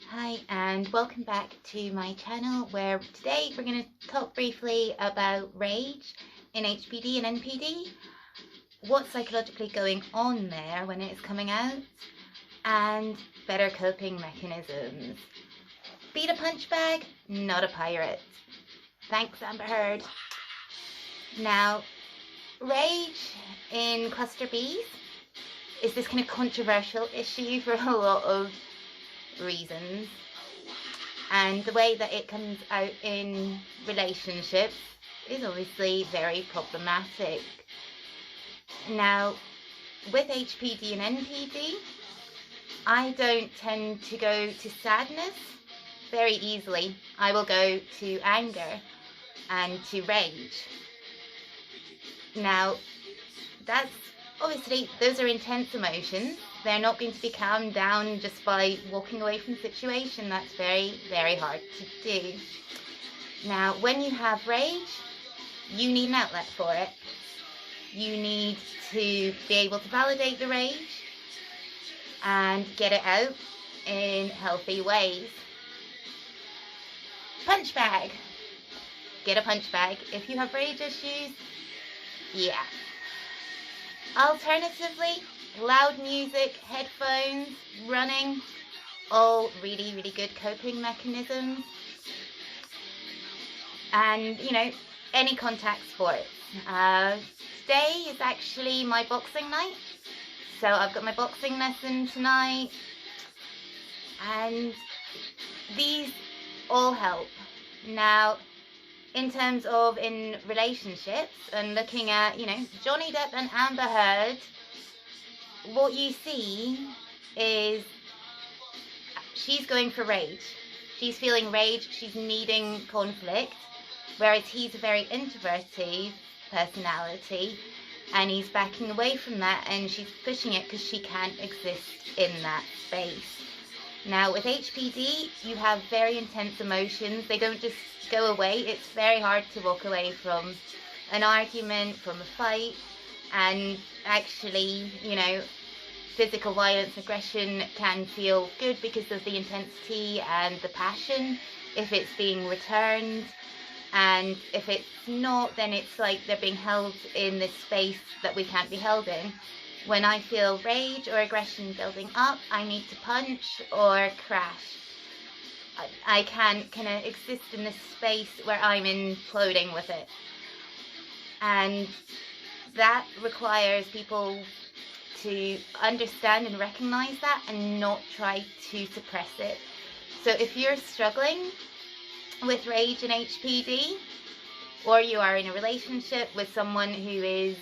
Hi and welcome back to my channel, where today we're going to talk briefly about rage in HPD and NPD, what's psychologically going on there when it's coming out, and better coping mechanisms. Beat a punch bag, not a pirate. Thanks, Amber Heard. Now, rage in cluster Bs is this kind of controversial issue for a lot of reasons, and the way that it comes out in relationships is obviously very problematic. Now, with HPD and NPD, I don't tend to go to sadness very easily. I will go to anger and to rage. Now, that's obviously, those are intense emotions. They're not going to be calmed down just by walking away from the situation. That's very, very hard to do. Now, when you have rage, you need an outlet for it. You need to be able to validate the rage and get it out in healthy ways. Punch bag. Get a punch bag. If you have rage issues, yeah. Alternatively, loud music, headphones, running, all really, really good coping mechanisms. And, any contact sports. Today is actually my boxing night. So I've got my boxing lesson tonight. And these all help. Now, in terms of in relationships and looking at, Johnny Depp and Amber Heard, what you see is she's going for rage. She's feeling rage, she's needing conflict, whereas he's a very introverted personality and he's backing away from that, and she's pushing it because she can't exist in that space. Now, with HPD, you have very intense emotions. They don't just go away. It's very hard to walk away from an argument, from a fight, and actually, physical violence, aggression can feel good because of the intensity and the passion if it's being returned. And if it's not, then it's like they're being held in this space that we can't be held in. When I feel rage or aggression building up, I need to punch or crash. I can't kind of exist in this space where I'm imploding with it. And that requires people to understand and recognize that and not try to suppress it. So if you're struggling with rage and HPD, or you are in a relationship with someone who is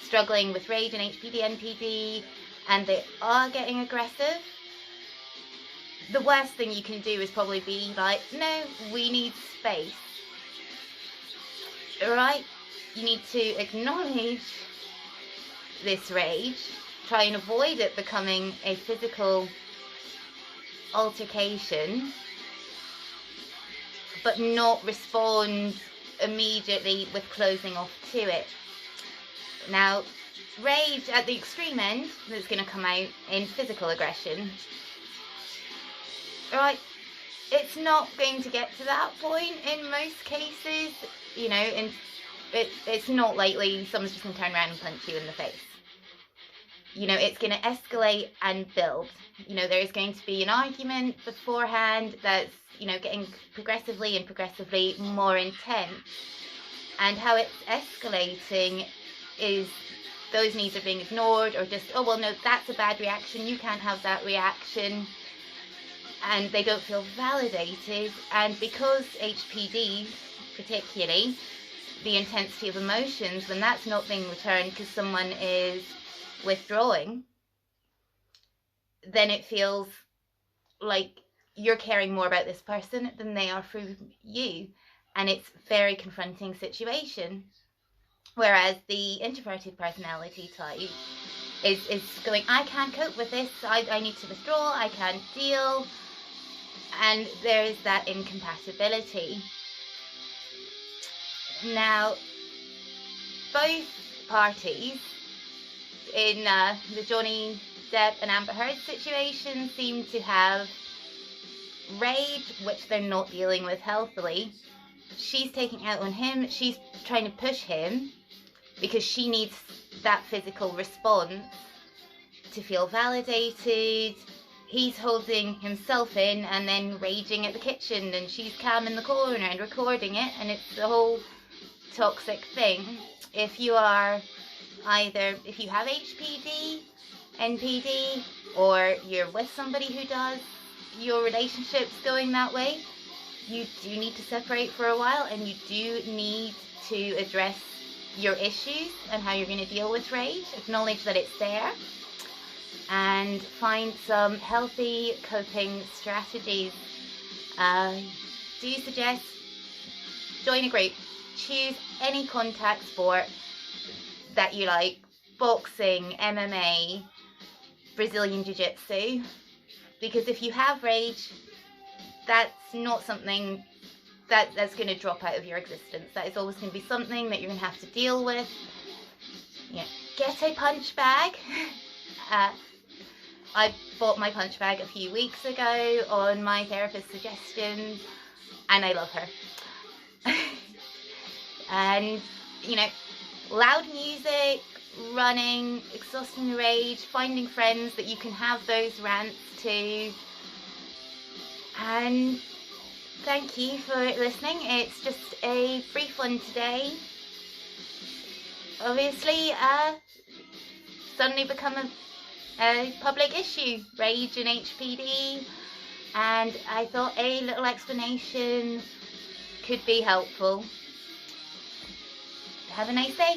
struggling with rage and HPD, NPD, and they are getting aggressive, the worst thing you can do is probably be like, no, we need space. Alright? You need to acknowledge this rage, try and avoid it becoming a physical altercation, but not respond immediately with closing off to it. Now, rage at the extreme end is going to come out in physical aggression. Right, it's not going to get to that point in most cases, and it's not likely someone's just going to turn around and punch you in the face. It's going to escalate and build. There's going to be an argument beforehand that's, getting progressively more intense. And how it's escalating is those needs are being ignored, or just, oh, well, no, that's a bad reaction, you can't have that reaction. And they don't feel validated. And because HPD, particularly, the intensity of emotions, when that's not being returned because someone is withdrawing, then it feels like you're caring more about this person than they are for you. And it's a very confronting situation. Whereas the introverted personality type is going, I can't cope with this, I need to withdraw, I can't deal. And there is that incompatibility. Now, both parties in the Johnny Depp and Amber Heard situation seem to have rage, which they're not dealing with healthily. She's taking out on him. She's trying to push him because she needs that physical response to feel validated. He's holding himself in and then raging at the kitchen, and she's calm in the corner and recording it, and it's the whole toxic thing. If you have HPD, NPD, or you're with somebody who does, your relationship's going that way, you do need to separate for a while, and you do need to address your issues and how you're going to deal with rage. Acknowledge that it's there and find some healthy coping strategies. Do suggest join a group. Choose any contact sport that you like. Boxing, MMA, Brazilian Jiu-Jitsu. Because if you have rage, that's not something that's going to drop out of your existence. That is always going to be something that you're going to have to deal with. Yeah. Get a punch bag. I bought my punch bag a few weeks ago on my therapist's suggestion, and I love her. And, loud music, running, exhausting rage, finding friends that you can have those rants to. And thank you for listening. It's just a brief one today. Obviously, suddenly become a public issue, rage and HPD, and I thought a little explanation could be helpful. Have a nice day.